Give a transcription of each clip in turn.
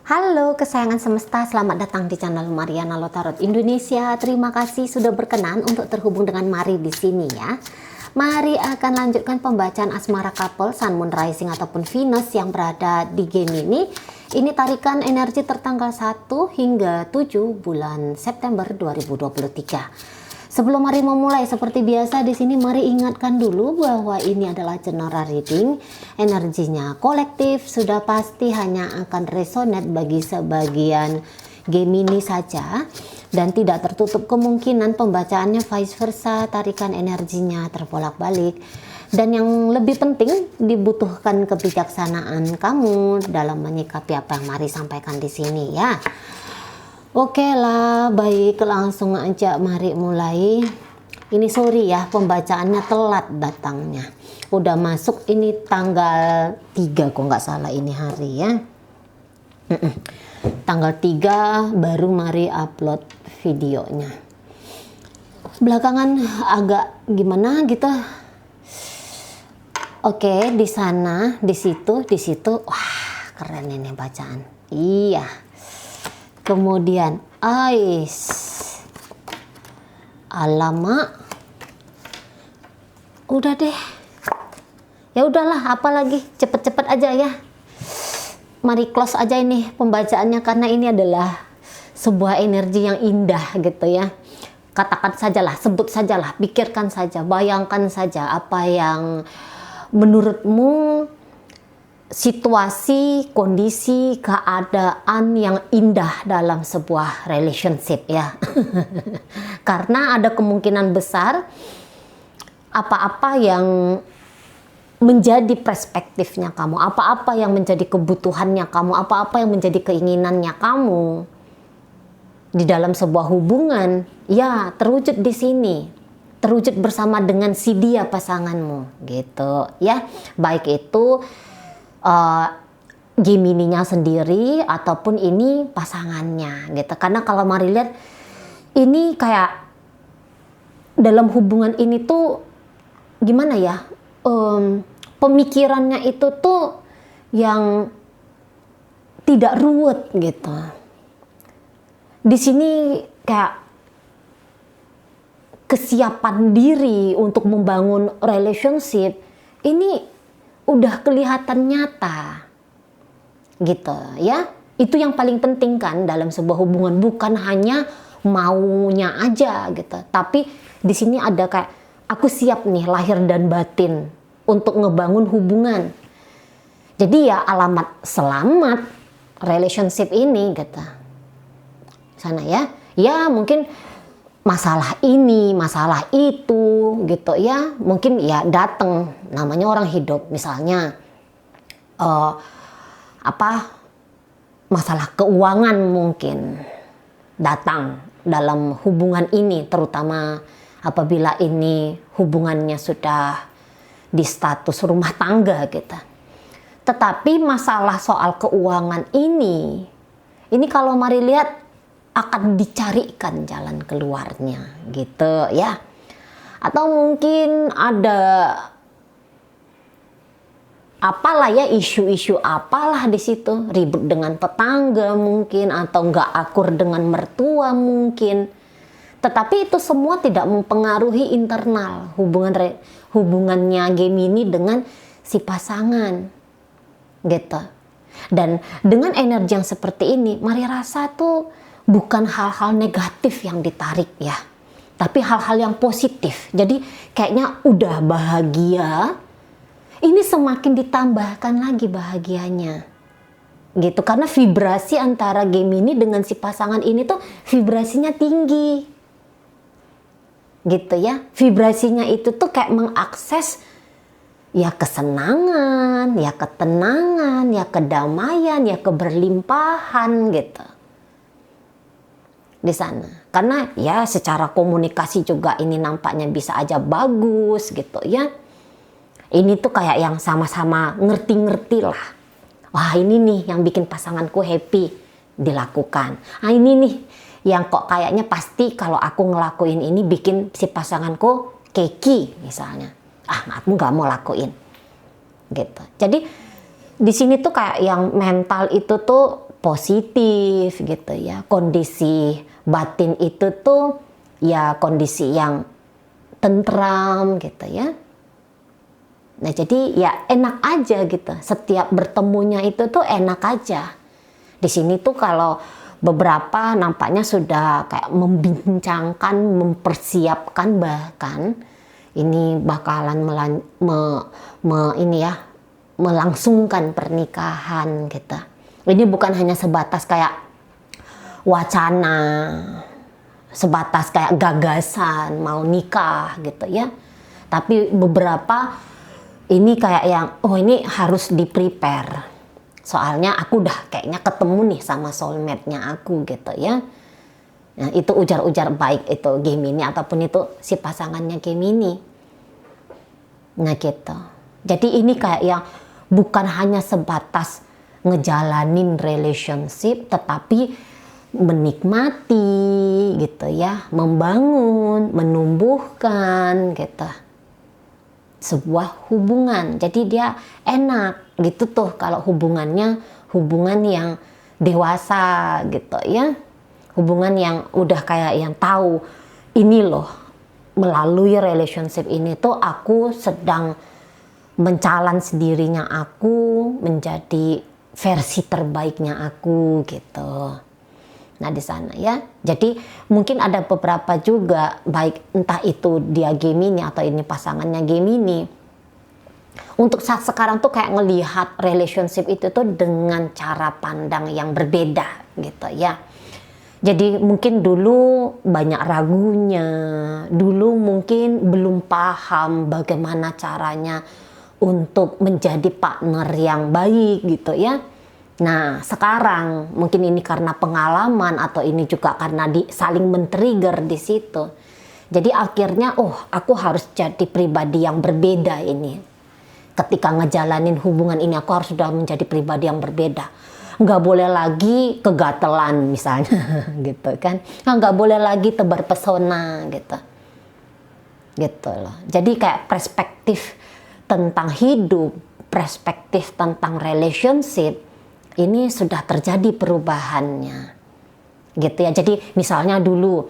Halo kesayangan semesta, selamat datang di channel Mariana Lotarot Indonesia. Terima kasih sudah berkenan untuk terhubung dengan Mari di sini ya. Mari akan lanjutkan pembacaan asmara couple Sun Moon Rising ataupun Venus yang berada di Gemini. Ini tarikan energi tertanggal 1 hingga 7 bulan September 2023. Sebelum Mari memulai, seperti biasa di sini Mari ingatkan dulu bahwa ini adalah general reading. Energinya kolektif, sudah pasti hanya akan resonate bagi sebagian Gemini saja dan tidak tertutup kemungkinan pembacaannya vice versa, tarikan energinya terbolak-balik. Dan yang lebih penting, dibutuhkan kebijaksanaan kamu dalam menyikapi apa yang Mari sampaikan di sini ya. Oke lah, baik, langsung aja Mari mulai. Ini sorry ya, pembacaannya telat datangnya. Udah masuk ini tanggal 3 kok nggak salah ini hari ya. Tanggal 3 baru Mari upload videonya. Belakangan agak gimana gitu. Oke, di sana, di situ, wah keren ini bacaan. Iya. Kemudian alamak, udah deh, ya udahlah, apalagi cepet-cepet aja ya. Mari close aja ini pembacaannya karena ini adalah sebuah energi yang indah gitu ya. Katakan sajalah, sebut sajalah, pikirkan saja, bayangkan saja apa yang menurutmu situasi, kondisi, keadaan yang indah dalam sebuah relationship ya. Karena ada kemungkinan besar apa-apa yang menjadi perspektifnya kamu, apa-apa yang menjadi kebutuhannya kamu, apa-apa yang menjadi keinginannya kamu di dalam sebuah hubungan, ya terwujud di sini. Terwujud bersama dengan si dia pasanganmu gitu ya. Baik itu Gemininya sendiri ataupun ini pasangannya gitu. Karena kalau Mari lihat ini kayak dalam hubungan ini tuh gimana ya, pemikirannya itu tuh yang tidak ruwet gitu. Di sini kayak kesiapan diri untuk membangun relationship ini udah kelihatan nyata gitu ya. Itu yang paling penting kan dalam sebuah hubungan, bukan hanya maunya aja gitu, tapi di sini ada kayak aku siap nih lahir dan batin untuk ngebangun hubungan. Jadi ya alamat selamat relationship ini gitu sana ya. Ya mungkin masalah ini, masalah itu gitu ya, mungkin ya datang, namanya orang hidup, misalnya masalah keuangan mungkin datang dalam hubungan ini, terutama apabila ini hubungannya sudah di status rumah tangga gitu. Tetapi masalah soal keuangan ini kalau Mari lihat akan dicarikan jalan keluarnya gitu ya. Atau mungkin ada apalah ya, isu-isu apalah di situ, ribut dengan tetangga mungkin, atau nggak akur dengan mertua mungkin. Tetapi itu semua tidak mempengaruhi internal hubungannya Gemini dengan si pasangan gitu. Dan dengan energi yang seperti ini, Mari rasa tuh bukan hal-hal negatif yang ditarik ya, tapi hal-hal yang positif. Jadi kayaknya udah bahagia, ini semakin ditambahkan lagi bahagianya gitu. Karena vibrasi antara Gemini dengan si pasangan ini tuh vibrasinya tinggi gitu ya. Vibrasinya itu tuh kayak mengakses ya kesenangan, ya ketenangan, ya kedamaian, ya keberlimpahan gitu di sana. Karena ya secara komunikasi juga ini nampaknya bisa aja bagus gitu ya. Ini tuh kayak yang sama-sama ngerti-ngerti lah. Wah ini nih yang bikin pasanganku happy dilakukan. Nah ini nih yang kok kayaknya pasti kalau aku ngelakuin ini bikin si pasanganku keki misalnya. Aku nggak mau lakuin gitu. Jadi di sini tuh kayak yang mental itu tuh positif gitu ya. Kondisi batin itu tuh ya kondisi yang tentram gitu ya. Nah jadi ya enak aja gitu, setiap bertemunya itu tuh enak aja. Di sini tuh kalau beberapa nampaknya sudah kayak membincangkan, mempersiapkan bahkan ini bakalan melangsungkan pernikahan gitu. Ini bukan hanya sebatas kayak wacana, sebatas kayak gagasan mau nikah gitu ya. Tapi beberapa ini kayak yang, oh ini harus di-prepare. Soalnya aku udah kayaknya ketemu nih sama soulmate-nya aku gitu ya. Nah itu ujar-ujar baik itu Gemini ataupun itu si pasangannya Gemini. Nah gitu. Jadi ini kayak yang bukan hanya sebatas ngejalanin relationship, tetapi menikmati gitu ya. Membangun, menumbuhkan gitu sebuah hubungan. Jadi dia enak gitu tuh kalau hubungannya hubungan yang dewasa gitu ya. Hubungan yang udah kayak yang tahu ini loh, melalui relationship ini tuh aku sedang mencalan sendirinya aku menjadi versi terbaiknya aku gitu. Nah di sana ya, jadi mungkin ada beberapa juga baik entah itu dia Gemini atau ini pasangannya Gemini. Untuk saat sekarang tuh kayak ngelihat relationship itu tuh dengan cara pandang yang berbeda gitu ya. Jadi mungkin dulu banyak ragunya, dulu mungkin belum paham bagaimana caranya untuk menjadi partner yang baik gitu ya. Nah sekarang mungkin ini karena pengalaman atau ini juga karena saling men-trigger di situ. Jadi akhirnya aku harus jadi pribadi yang berbeda ini. Ketika ngejalanin hubungan ini aku harus sudah menjadi pribadi yang berbeda. Nggak boleh lagi kegatelan misalnya gitu kan. Nggak boleh lagi tebar pesona gitu. Gitu loh. Jadi kayak perspektif tentang hidup, perspektif tentang relationship ini sudah terjadi perubahannya gitu ya. Jadi misalnya dulu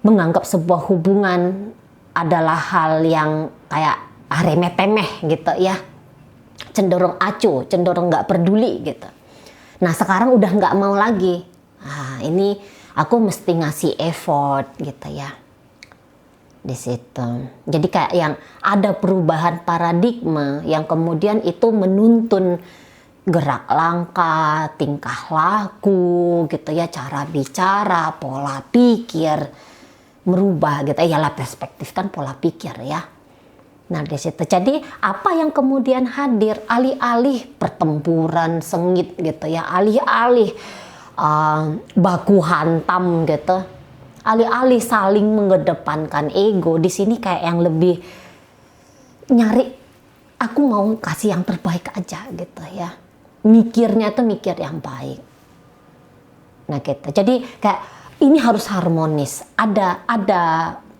menganggap sebuah hubungan adalah hal yang kayak remeh-temeh gitu ya, cenderung acuh, cenderung nggak peduli gitu. Nah sekarang udah nggak mau lagi. Nah, ini aku mesti ngasih effort gitu ya di situ. Jadi kayak yang ada perubahan paradigma yang kemudian itu menuntun gerak langkah, tingkah laku gitu ya, cara bicara, pola pikir merubah gitu ya. Lah perspektif kan pola pikir ya. Nah di situ jadi apa yang kemudian hadir, alih-alih pertempuran sengit gitu ya, alih-alih baku hantam gitu, alih-alih saling mengedepankan ego, di sini kayak yang lebih nyari aku mau kasih yang terbaik aja gitu ya. Mikirnya tuh mikir yang baik. Nah gitu. Jadi kayak ini harus harmonis. Ada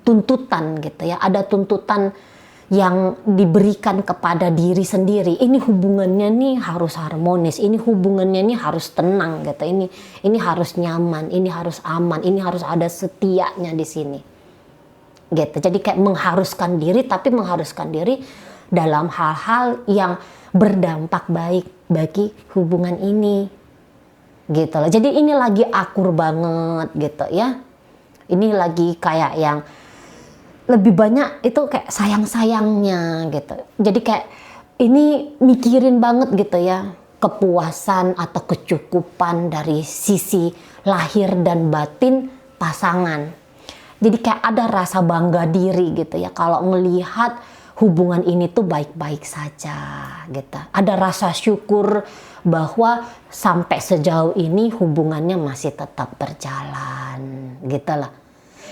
tuntutan gitu ya. Ada tuntutan yang diberikan kepada diri sendiri. Ini hubungannya nih harus harmonis. Ini hubungannya nih harus tenang gitu. Ini harus nyaman. Ini harus aman. Ini harus ada setianya di sini. Gitu. Jadi kayak mengharuskan diri, tapi mengharuskan diri dalam hal-hal yang berdampak baik bagi hubungan ini gitu loh. Jadi ini lagi akur banget gitu ya. Ini lagi kayak yang lebih banyak itu kayak sayang-sayangnya gitu. Jadi kayak ini mikirin banget gitu ya kepuasan atau kecukupan dari sisi lahir dan batin pasangan. Jadi kayak ada rasa bangga diri gitu ya kalau ngelihat hubungan ini tuh baik-baik saja gitu. Ada rasa syukur bahwa sampai sejauh ini hubungannya masih tetap berjalan gitu lah.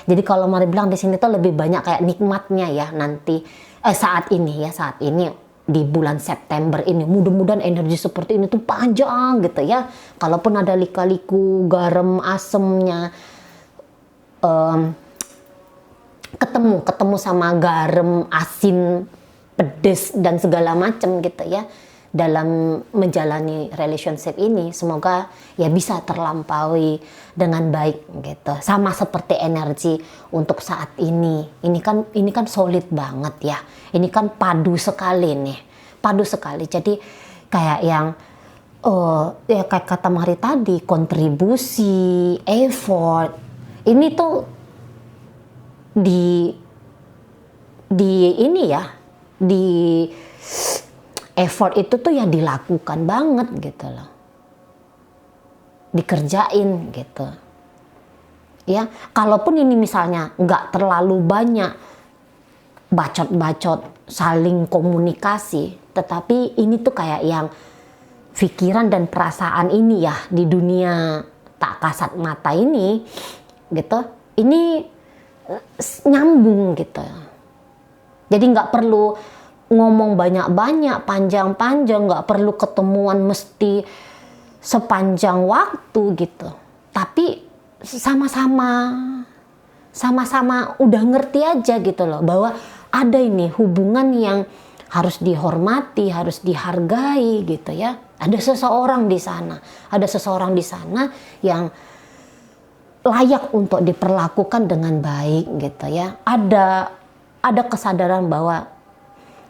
Jadi kalau Mari bilang di sini tuh lebih banyak kayak nikmatnya ya nanti saat ini di bulan September ini, mudah-mudahan energi seperti ini tuh panjang gitu ya. Kalaupun ada lika-liku, garam, asemnya, ketemu sama garam, asin, pedes dan segala macam gitu ya. dalam menjalani relationship ini, semoga ya bisa terlampaui dengan baik gitu. Sama seperti energi untuk saat ini. Ini kan solid banget ya. Ini kan padu sekali nih. Padu sekali. Jadi kayak yang ya kayak kata Mari tadi, kontribusi, effort. Ini tuh di ini ya, di effort itu tuh ya dilakukan banget gitu loh, dikerjain gitu ya. Kalaupun ini misalnya nggak terlalu banyak bacot-bacot saling komunikasi, tetapi ini tuh kayak yang pikiran dan perasaan ini ya di dunia tak kasat mata ini gitu, ini nyambung gitu. Jadi nggak perlu ngomong banyak-banyak, panjang-panjang, nggak perlu ketemuan mesti sepanjang waktu gitu. Tapi sama-sama udah ngerti aja gitu loh, bahwa ada ini hubungan yang harus dihormati, harus dihargai gitu ya. Ada seseorang di sana yang layak untuk diperlakukan dengan baik gitu ya. Ada kesadaran bahwa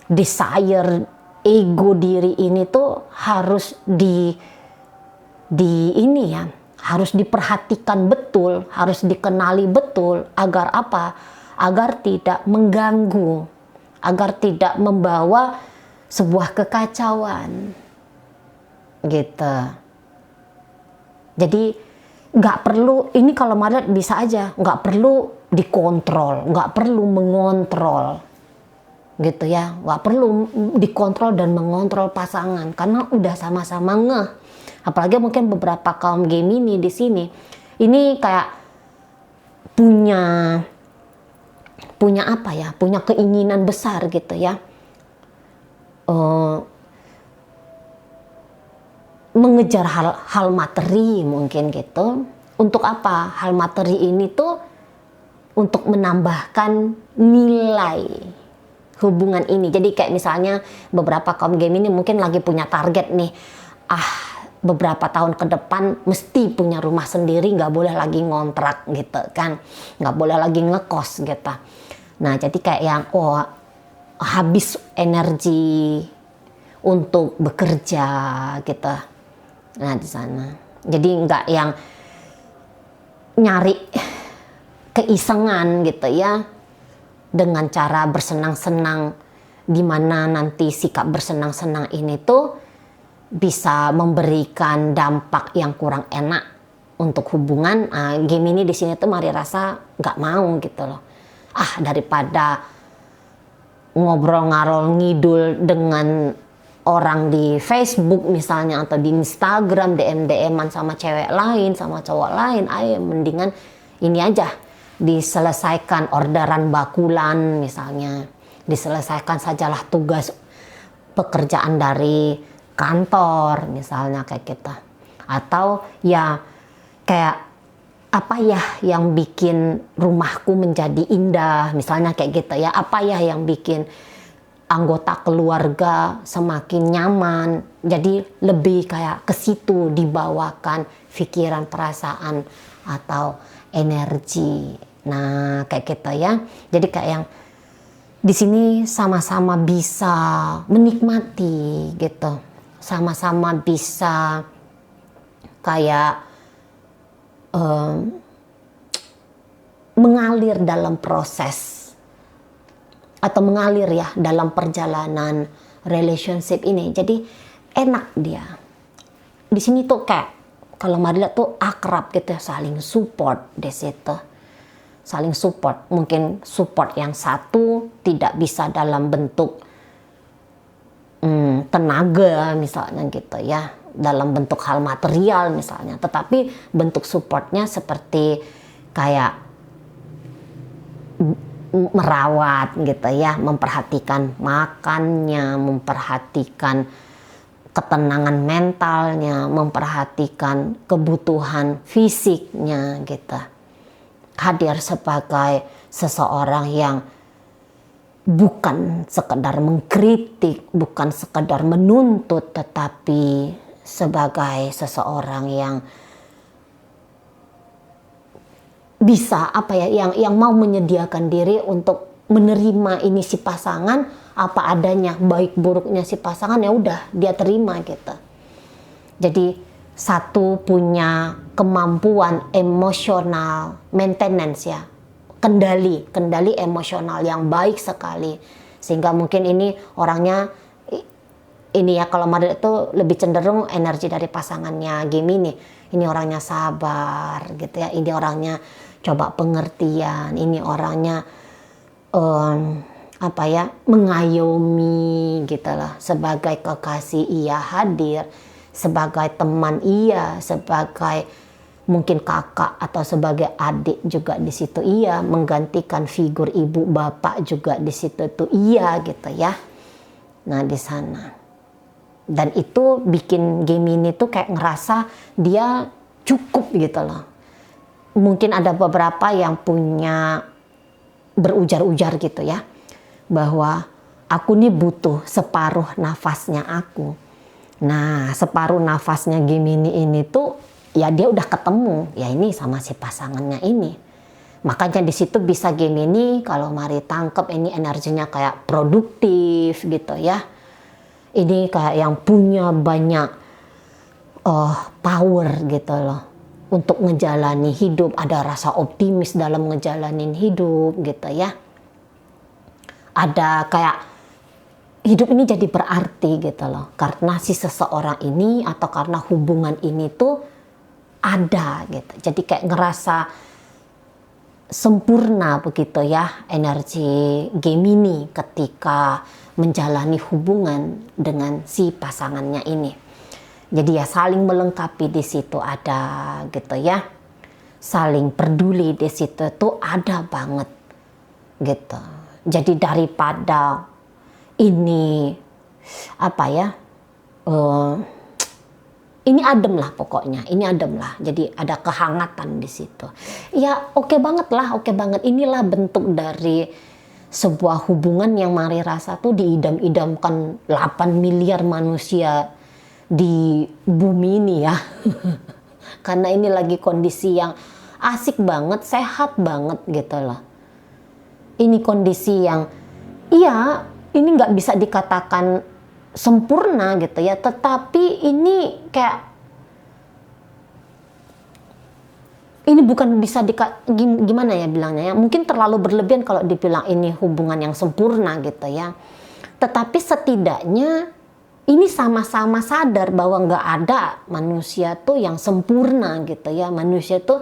desire, ego diri ini tuh harus ini ya, harus diperhatikan betul, harus dikenali betul, agar apa? Agar tidak mengganggu, agar tidak membawa sebuah kekacauan gitu. Jadi nggak perlu, ini kalau Maret bisa aja, nggak perlu dikontrol, nggak perlu mengontrol gitu ya, nggak perlu dikontrol dan mengontrol pasangan karena udah sama-sama ngeh. Apalagi mungkin beberapa kaum Gemini di sini ini kayak punya apa ya, punya keinginan besar gitu ya, mengejar hal materi mungkin gitu. Untuk apa? Hal materi ini tuh untuk menambahkan nilai hubungan ini. Jadi kayak misalnya beberapa kaum Gemini mungkin lagi punya target nih, beberapa tahun ke depan mesti punya rumah sendiri, nggak boleh lagi ngontrak gitu kan, nggak boleh lagi ngekos gitu. Nah jadi kayak yang habis energi untuk bekerja gitu. Nah di sana jadi nggak yang nyari keisengan gitu ya, dengan cara bersenang-senang, di mana nanti sikap bersenang-senang ini tuh bisa memberikan dampak yang kurang enak untuk hubungan. Gemini di sini tuh Mari rasa nggak mau gitu loh. Daripada ngobrol ngarol ngidul dengan orang di Facebook misalnya atau di Instagram, DM-an sama cewek lain, sama cowok lain, mendingan ini aja, diselesaikan orderan bakulan misalnya, diselesaikan sajalah tugas pekerjaan dari kantor misalnya kayak gitu. Atau ya kayak apa ya yang bikin rumahku menjadi indah misalnya kayak gitu ya, apa ya yang bikin anggota keluarga semakin nyaman. Jadi lebih kayak ke situ dibawakan pikiran, perasaan atau energi. Nah kayak gitu ya. Jadi kayak yang di sini sama-sama bisa menikmati gitu, sama-sama bisa kayak mengalir dalam proses atau mengalir ya dalam perjalanan relationship ini. Jadi enak dia di sini tuh, kayak kalau Mari lihat tuh akrab gitu ya, saling support di situ, saling support. Mungkin support yang satu tidak bisa dalam bentuk tenaga misalnya gitu ya, dalam bentuk hal material misalnya, tetapi bentuk supportnya seperti kayak merawat gitu ya, memperhatikan makannya, memperhatikan ketenangan mentalnya, memperhatikan kebutuhan fisiknya gitu. Hadir sebagai seseorang yang bukan sekedar mengkritik, bukan sekedar menuntut, tetapi sebagai seseorang yang bisa yang mau menyediakan diri untuk menerima ini si pasangan apa adanya, baik buruknya si pasangan ya udah dia terima gitu. Jadi satu punya kemampuan emosional maintenance ya, kendali emosional yang baik sekali, sehingga mungkin ini orangnya ini ya, kalau Marit itu lebih cenderung energi dari pasangannya Gemini, ini orangnya sabar gitu ya, ini orangnya coba pengertian, ini orangnya mengayomi gitu lah, sebagai kekasih ia hadir, sebagai teman ia, sebagai mungkin kakak atau sebagai adik juga di situ iya, menggantikan figur ibu bapak juga di situ tuh iya gitu ya. Nah di sana, dan itu bikin Gemini tuh kayak ngerasa dia cukup gitu loh. Mungkin ada beberapa yang punya berujar-ujar gitu ya, bahwa aku nih butuh separuh nafasnya aku. Nah separuh nafasnya Gemini ini tuh ya dia udah ketemu ya ini sama si pasangannya ini. Makanya di situ bisa Gemini kalau Mari tangkep ini energinya kayak produktif gitu ya. Ini kayak yang punya banyak power gitu loh untuk ngejalani hidup, ada rasa optimis dalam ngejalanin hidup gitu ya. Ada kayak hidup ini jadi berarti gitu loh, karena si seseorang ini atau karena hubungan ini tuh ada gitu. Jadi kayak ngerasa sempurna begitu ya energi Gemini ketika menjalani hubungan dengan si pasangannya ini. Jadi ya saling melengkapi di situ ada gitu ya. Saling peduli di situ tuh ada banget gitu. Jadi daripada ini ini adem lah pokoknya, ini adem lah. Jadi ada kehangatan di situ. Ya oke banget lah, oke banget. Inilah bentuk dari sebuah hubungan yang Mari rasa tuh diidam-idamkan 8 miliar manusia di bumi ini ya. Karena ini lagi kondisi yang asik banget, sehat banget gitu loh. Ini kondisi yang iya, ini nggak bisa dikatakan sempurna gitu ya, tetapi ini kayak ini bukan bisa gimana ya bilangnya ya, mungkin terlalu berlebihan kalau dibilang ini hubungan yang sempurna gitu ya, tetapi setidaknya ini sama-sama sadar bahwa nggak ada manusia tuh yang sempurna gitu ya. Manusia tuh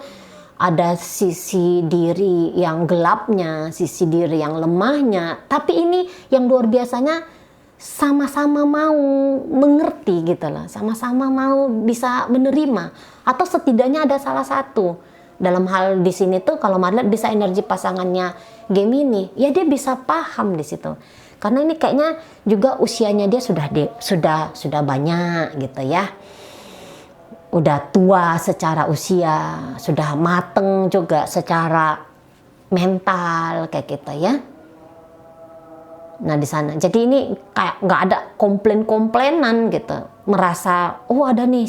ada sisi diri yang gelapnya, sisi diri yang lemahnya, tapi ini yang luar biasanya sama-sama mau mengerti gitu loh, sama-sama mau bisa menerima, atau setidaknya ada salah satu dalam hal di sini tuh. Kalau Marlet bisa energi pasangannya Gemini, ya dia bisa paham di situ, karena ini kayaknya juga usianya dia sudah banyak gitu ya, udah tua secara usia, sudah mateng juga secara mental kayak gitu ya. Nah di sana, jadi ini kayak nggak ada komplain-komplainan gitu, merasa oh ada nih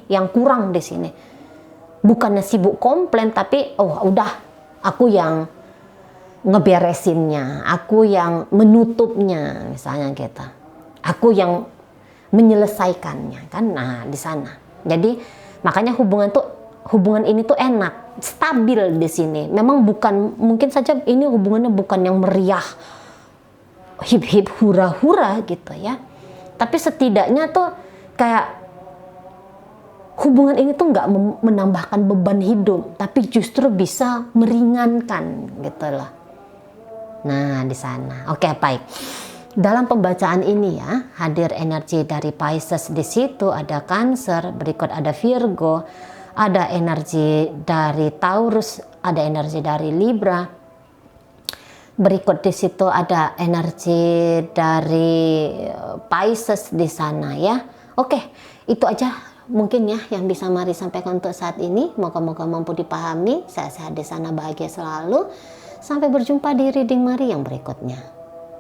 yang kurang di sini. Bukannya sibuk komplain, tapi oh udah aku yang ngeberesinnya, aku yang menutupnya misalnya gitu, aku yang menyelesaikannya kan. Nah di sana, jadi makanya hubungan ini tuh enak, stabil di sini. Memang mungkin saja ini hubungannya bukan yang meriah, hip hip hura hura gitu ya, tapi setidaknya tuh kayak hubungan ini tuh nggak menambahkan beban hidup, tapi justru bisa meringankan gitu loh. Nah di sana, oke baik. Dalam pembacaan ini ya, hadir energi dari Pisces di situ, ada Cancer, berikut ada Virgo, ada energi dari Taurus, ada energi dari Libra. Berikut di situ ada energi dari Pisces di sana ya. Oke, itu aja mungkin ya yang bisa Mari sampaikan untuk saat ini. Moga-moga mampu dipahami. Sehat-sehat di sana, bahagia selalu. Sampai berjumpa di reading Mari yang berikutnya.